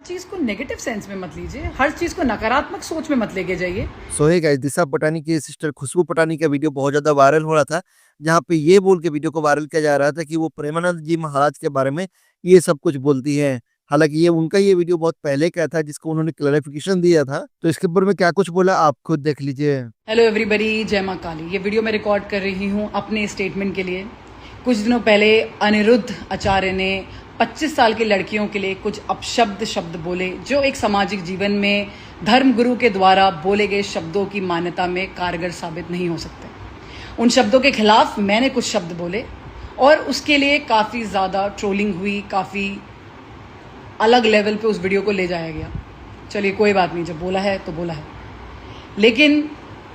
चीज को negative sense में मत लीजिए, हर चीज को नकारात्मक सोच में मत लेके जाइए। सो हे गाइस, दिशा पटानी की सिस्टर खुशबू पटानी का वीडियो बहुत ज्यादा वायरल हो रहा था, जहाँ पे ये बोल के वीडियो को वायरल किया जा रहा था कि वो प्रेमानंद जी महाराज के बारे में ये सब कुछ बोलती है। हालांकि ये वीडियो बहुत पहले का था, जिसको उन्होंने क्लैरिफिकेशन दिया था। तो इसके ऊपर में क्या कुछ बोला आप खुद देख लीजिए। हेलो एवरीबॉडी, जय मां काली। ये वीडियो मैं रिकॉर्ड कर रही हूँ अपने स्टेटमेंट के लिए। कुछ दिनों पहले अनिरुद्ध आचार्य ने 25 साल की लड़कियों के लिए कुछ अपशब्द शब्द बोले, जो एक सामाजिक जीवन में धर्मगुरु के द्वारा बोले गए शब्दों की मान्यता में कारगर साबित नहीं हो सकते। उन शब्दों के खिलाफ मैंने कुछ शब्द बोले और उसके लिए काफ़ी ज़्यादा ट्रोलिंग हुई, काफ़ी अलग लेवल पे उस वीडियो को ले जाया गया। चलिए कोई बात नहीं, जब बोला है तो बोला है। लेकिन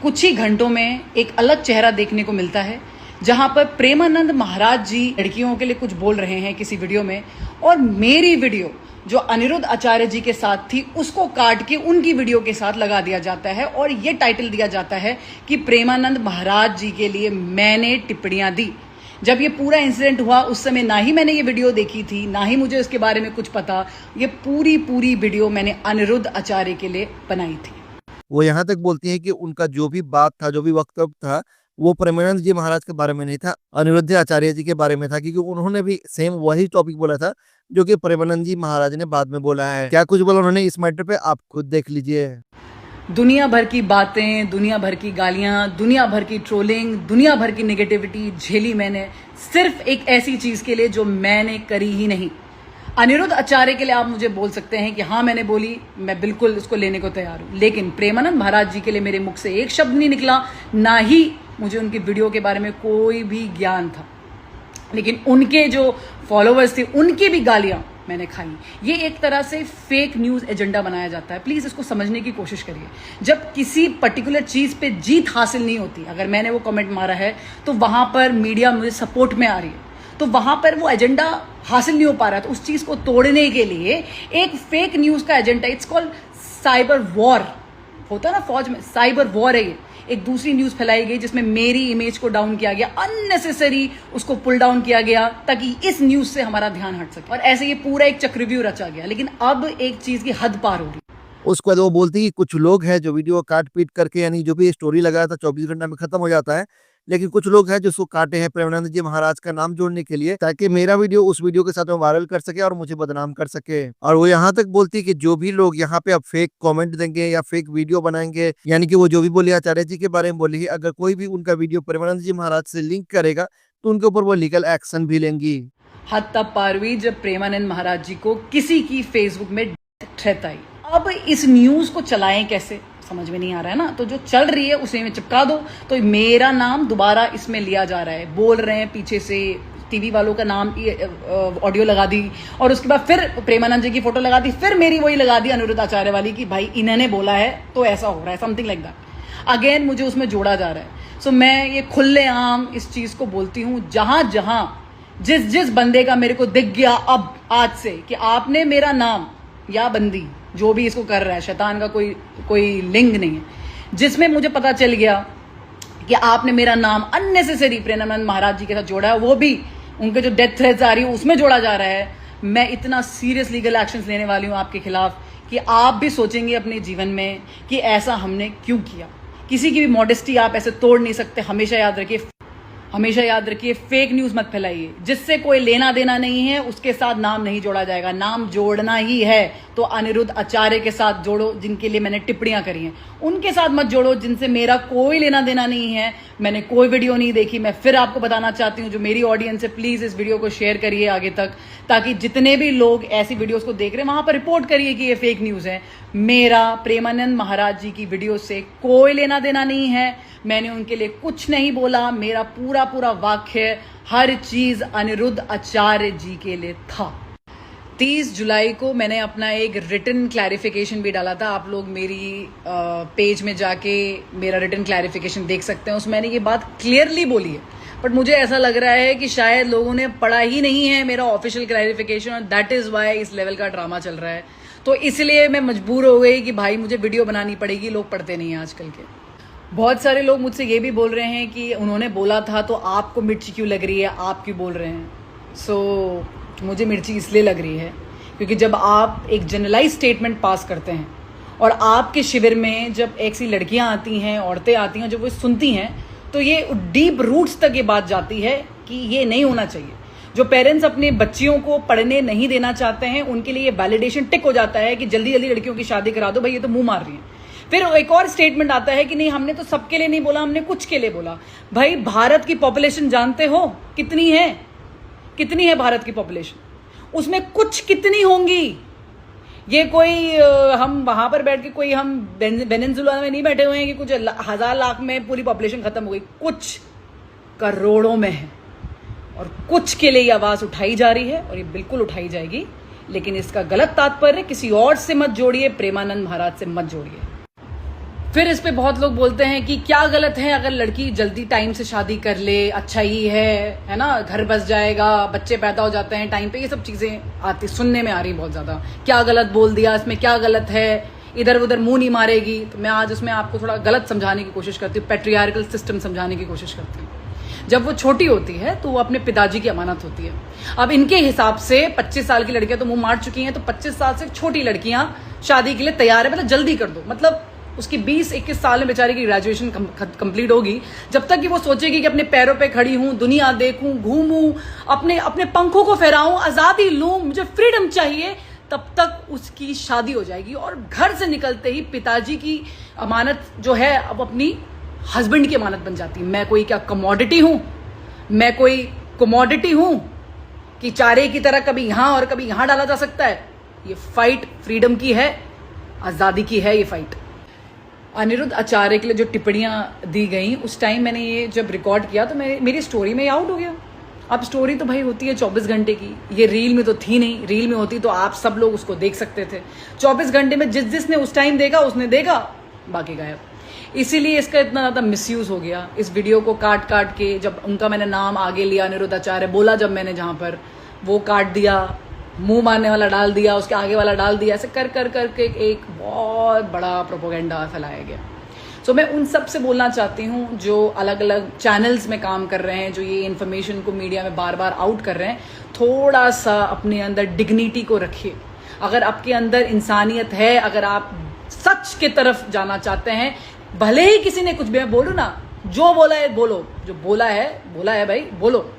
कुछ ही घंटों में एक अलग चेहरा देखने को मिलता है, जहां पर प्रेमानंद महाराज जी लड़कियों के लिए कुछ बोल रहे हैं किसी वीडियो में, और मेरी वीडियो जो अनिरुद्ध आचार्य जी के साथ थी उसको काट के उनकी वीडियो के साथ लगा दिया जाता है और ये टाइटल दिया जाता है कि प्रेमानंद महाराज जी के लिए मैंने टिप्पणियां दी। जब ये पूरा इंसिडेंट हुआ उस समय ना ही मैंने ये वीडियो देखी थी, ना ही मुझे उसके बारे में कुछ पता। ये पूरी वीडियो मैंने अनिरुद्ध आचार्य के लिए बनाई थी। वो यहाँ तक बोलती है कि उनका जो भी बात था, जो भी वक्तव्य था, वो प्रेमानंद जी महाराज के बारे में नहीं था, अनिरुद्ध आचार्य जी के बारे में था, क्योंकि उन्होंने भी सेम वही टॉपिक बोला था जो कि प्रेमानंद जी महाराज ने बाद में बोला है। क्या कुछ बोला उन्होंने इस मैटर पे आप खुद देख लीजिए। दुनिया भर की बातें, दुनिया भर की गालियां, दुनिया भर की ट्रोलिंग, दुनिया भर की नेगेटिविटी झेली मैंने, सिर्फ एक ऐसी चीज के लिए जो मैंने करी ही नहीं। अनिरुद्ध आचार्य के लिए आप मुझे बोल सकते हैं कि हाँ मैंने बोली, मैं बिल्कुल उसको लेने को तैयार हूं। लेकिन प्रेमानंद महाराज जी के लिए मेरे मुख से एक शब्द नहीं निकला, ना ही मुझे उनकी वीडियो के बारे में कोई भी ज्ञान था। लेकिन उनके जो फॉलोअर्स थे उनकी भी गालियां मैंने खाई। ये एक तरह से फेक न्यूज एजेंडा बनाया जाता है। प्लीज इसको समझने की कोशिश करिए। जब किसी पर्टिकुलर चीज पे जीत हासिल नहीं होती, अगर मैंने वो कमेंट मारा है तो वहां पर मीडिया मुझे सपोर्ट में आ रही है, तो वहां पर वो एजेंडा हासिल नहीं हो पा रहा है, तो उस चीज को तोड़ने के लिए एक फेक न्यूज का agenda, it's called cyber war होता है ना फौज में, साइबर वॉर है ये। एक दूसरी न्यूज फैलाई गई जिसमें मेरी इमेज को डाउन किया गया, अननेसेसरी उसको पुल डाउन किया गया ताकि इस न्यूज से हमारा ध्यान हट सके, और ऐसे ये पूरा एक चक्रव्यूह रचा गया। लेकिन अब एक चीज की हद पार हो रही। उसके बाद वो बोलती है कि कुछ लोग हैं जो वीडियो काट पीट करके, यानी जो भी स्टोरी लगाया था 24 घंटा में खत्म हो जाता है, लेकिन कुछ लोग हैं जो उसको काटे हैं प्रेमानंद जी महाराज का नाम जोड़ने के लिए, ताकि मेरा वीडियो उस वीडियो के साथ में वायरल कर सके और मुझे बदनाम कर सके। और वो यहाँ तक बोलती है कि जो भी लोग यहाँ पे अब फेक कमेंट देंगे या फेक वीडियो बनाएंगे, यानी कि वो जो भी बोली आचार्य जी के बारे में बोली, अगर कोई भी उनका वीडियो प्रेमानंद जी महाराज से लिंक करेगा तो उनके ऊपर वो लीगल एक्शन भी लेंगी। हद तब पार हुई जब प्रेमानंद महाराज जी को किसी की फेसबुक में थ्रेट आई। अब इस न्यूज को चलाएं कैसे, समझ में नहीं आ रहा है ना। तो जो चल रही है उसे में चिपका दो, तो मेरा नाम दोबारा इसमें लिया जा रहा है। बोल रहे हैं पीछे से टीवी वालों का नाम, ऑडियो लगा दी, और उसके बाद फिर प्रेमानंद जी की फोटो लगा दी, फिर मेरी वही लगा दी अनिरुद्ध आचार्य वाली कि भाई इन्होंने बोला है तो ऐसा हो रहा है, समथिंग लाइक दैट। अगेन मुझे उसमें जोड़ा जा रहा है। सो मैं ये खुलेआम इस चीज को बोलती हूँ, जहां जहां जिस बंदे का मेरे को दिख गया अब आज से कि आपने मेरा नाम, या बंदी जो भी इसको कर रहा है, शैतान का कोई लिंग नहीं है, जिसमें मुझे पता चल गया कि आपने मेरा नाम अननेसेसरी प्रेमानंद महाराज जी के साथ जोड़ा है, वो भी उनके जो डेथ थ्रेट्स आ रही है उसमें जोड़ा जा रहा है, मैं इतना सीरियस लीगल एक्शंस लेने वाली हूं आपके खिलाफ कि आप भी सोचेंगे अपने जीवन में कि ऐसा हमने क्यों किया। किसी की भी मॉडेस्टी आप ऐसे तोड़ नहीं सकते। हमेशा याद रखिए, फेक न्यूज मत फैलाइए। जिससे कोई लेना देना नहीं है उसके साथ नाम नहीं जोड़ा जाएगा। नाम जोड़ना ही है तो अनिरुद्ध आचार्य के साथ जोड़ो, जिनके लिए मैंने टिप्पणियां करी हैं। उनके साथ मत जोड़ो जिनसे मेरा कोई लेना देना नहीं है, मैंने कोई वीडियो नहीं देखी। मैं फिर आपको बताना चाहती हूँ, जो मेरी ऑडियंस है, प्लीज इस वीडियो को शेयर करिए आगे तक, ताकि जितने भी लोग ऐसी वीडियोस को देख रहे हैं वहां पर रिपोर्ट करिए कि ये फेक न्यूज है। मेरा प्रेमानंद महाराज जी की वीडियो से कोई लेना देना नहीं है, मैंने उनके लिए कुछ नहीं बोला। मेरा पूरा वाक्य, हर चीज अनिरुद्ध आचार्य जी के लिए था। 30 जुलाई को मैंने अपना एक रिटन क्लैरिफिकेशन भी डाला था। आप लोग मेरी पेज में जाके मेरा रिटन क्लैरिफिकेशन देख सकते हैं। उसमें मैंने ये बात क्लियरली बोली है, बट मुझे ऐसा लग रहा है कि शायद लोगों ने पढ़ा ही नहीं है मेरा ऑफिशियल क्लैरिफिकेशन, और दैट इज वाई इस लेवल का ड्रामा चल रहा है। तो इसलिए मैं मजबूर हो गई कि भाई मुझे वीडियो बनानी पड़ेगी। लोग पढ़ते नहीं हैं आजकल के। बहुत सारे लोग मुझसे ये भी बोल रहे हैं कि उन्होंने बोला था तो आपको मिर्ची क्यों लग रही है, आप क्यों बोल रहे हैं। सो मुझे मिर्ची इसलिए लग रही है क्योंकि जब आप एक जनरलाइज स्टेटमेंट पास करते हैं और आपके शिविर में जब ऐसी लड़कियां आती हैं, औरतें आती हैं, जब वो सुनती हैं तो ये डीप रूट्स तक ये बात जाती है कि ये नहीं होना चाहिए। जो पेरेंट्स अपने बच्चियों को पढ़ने नहीं देना चाहते हैं उनके लिए ये वैलिडेशन टिक हो जाता है कि जल्दी जल्दी लड़कियों की शादी करा दो, भाई ये तो मुंह मार रही हैं। फिर एक और स्टेटमेंट आता है कि नहीं, हमने तो सबके लिए नहीं बोला, हमने कुछ के लिए बोला। भाई भारत की पॉपुलेशन जानते हो कितनी है? कितनी है भारत की पॉपुलेशन? उसमें कुछ कितनी होंगी? ये कोई हम वहां पर बैठ के कोई हम वेनेजुएला में नहीं बैठे हुए हैं कि कुछ हजार लाख में पूरी पॉपुलेशन खत्म हो गई। कुछ करोड़ों में है और कुछ के लिए ये आवाज उठाई जा रही है और ये बिल्कुल उठाई जाएगी। लेकिन इसका गलत तात्पर्य किसी और से मत जोड़िए, प्रेमानंद महाराज से मत जोड़िए। फिर इस पे बहुत लोग बोलते हैं कि क्या गलत है अगर लड़की जल्दी टाइम से शादी कर ले, अच्छा ही है ना, घर बस जाएगा, बच्चे पैदा हो जाते हैं टाइम पे। ये सब चीजें आती सुनने में आ रही बहुत ज्यादा। क्या गलत बोल दिया, इसमें क्या गलत है, इधर उधर मुंह नहीं मारेगी। तो मैं आज उसमें आपको थोड़ा गलत समझाने की कोशिश करती हूँ, पैट्रियार्कल सिस्टम समझाने की कोशिश करती हूँ। जब वो छोटी होती है तो वो अपने पिताजी की अमानत होती है। अब इनके हिसाब से 25 साल की लड़कियां तो मुंह मार चुकी हैं, तो 25 साल से छोटी लड़कियां शादी के लिए तैयार है, मतलब जल्दी कर दो। मतलब उसकी 20-21 साल में बेचारी की ग्रेजुएशन कंप्लीट होगी। जब तक कि वो सोचेगी कि अपने पैरों पे खड़ी हूं, दुनिया देखूं, घूमूं, अपने अपने पंखों को फहराऊं, आजादी लूं, मुझे फ्रीडम चाहिए, तब तक उसकी शादी हो जाएगी। और घर से निकलते ही पिताजी की अमानत जो है अब अपनी हस्बैंड की अमानत बन जाती है। मैं कोई क्या कमोडिटी हूं? मैं कोई कमोडिटी हूं कि चारे की तरह कभी यहां और कभी यहां डाला जा सकता है? ये फाइट फ्रीडम की है, आजादी की है ये फाइट। अनिरुद्ध आचार्य के लिए जो टिप्पणियां दी गई उस टाइम मैंने ये जब रिकॉर्ड किया तो मेरी स्टोरी में आउट हो गया। अब स्टोरी तो भाई होती है 24 घंटे की, ये रील में तो थी नहीं। रील में होती तो आप सब लोग उसको देख सकते थे। 24 घंटे में जिसने उस टाइम देखा उसने देखा, बाकी गायब। इसीलिए इसका इतना ज्यादा मिसयूज हो गया। इस वीडियो को काट काट के जब उनका मैंने नाम आगे लिया, अनिरुद्ध आचार्य बोला, जब मैंने जहां पर वो काट दिया, मुंह मारने वाला डाल दिया, उसके आगे वाला डाल दिया, ऐसे कर कर करके एक बहुत बड़ा प्रोपोगेंडा फैलाया गया। सो मैं उन सब से बोलना चाहती हूँ जो अलग अलग चैनल्स में काम कर रहे हैं, जो ये इन्फॉर्मेशन को मीडिया में बार बार आउट कर रहे हैं, थोड़ा सा अपने अंदर डिग्निटी को रखिए। अगर आपके अंदर इंसानियत है, अगर आप सच के तरफ जाना चाहते हैं, भले ही किसी ने कुछ भी, मैं बोलूँ ना, जो बोला है बोलो, जो बोला है भाई बोलो,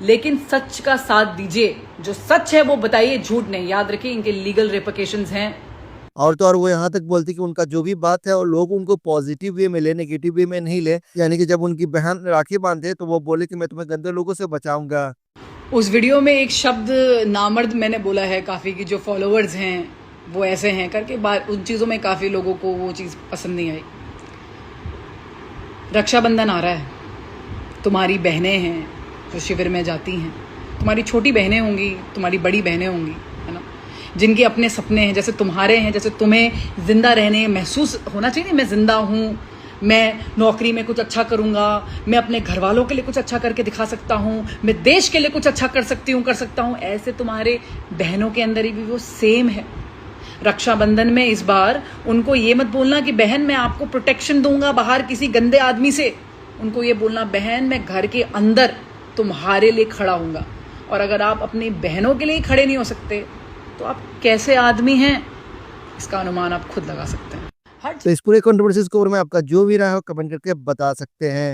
लेकिन सच का साथ दीजिए। जो सच है वो बताइए, झूठ नहीं। याद रखिए इनके लीगल रेपरकेशंस हैं। और तो और वो यहाँ तक बोलती कि उनका जो भी बात है और लोग उनको पॉजिटिव वे में ले, नेगेटिव वे में नहीं ले। यानी कि जब उनकी बहन राखी बांधे तो वो बोले कि मैं तुम्हें गंदे लोगों से बचाऊंगा। उस वीडियो में एक शब्द नामर्द मैंने बोला है काफी, कि जो फॉलोअर्स हैं वो ऐसे हैं करके, उन चीजों में काफी लोगों को वो चीज पसंद नहीं आई। रक्षाबंधन आ रहा है, तुम्हारी बहनें हैं जो शिविर में जाती हैं, तुम्हारी छोटी बहनें होंगी, तुम्हारी बड़ी बहनें होंगी, है ना, जिनके अपने सपने हैं, जैसे तुम्हारे हैं। जैसे तुम्हें जिंदा रहने महसूस होना चाहिए, मैं जिंदा हूँ, मैं नौकरी में कुछ अच्छा करूँगा, मैं अपने घर वालों के लिए कुछ अच्छा करके दिखा सकता हूँ, मैं देश के लिए कुछ अच्छा कर सकता हूँ। ऐसे तुम्हारे बहनों के अंदर भी वो सेम है। रक्षाबंधन में इस बार उनको ये मत बोलना कि बहन मैं आपको प्रोटेक्शन दूंगा बाहर किसी गंदे आदमी से। उनको ये बोलना, बहन मैं घर के अंदर तुम्हारे लिए खड़ा हूंगा। और अगर आप अपनी बहनों के लिए खड़े नहीं हो सकते तो आप कैसे आदमी हैं, इसका अनुमान आप खुद लगा सकते हैं। तो इस पूरे कंट्रोवर्सीज के ऊपर में आपका जो भी राय हो कमेंट करके बता सकते हैं।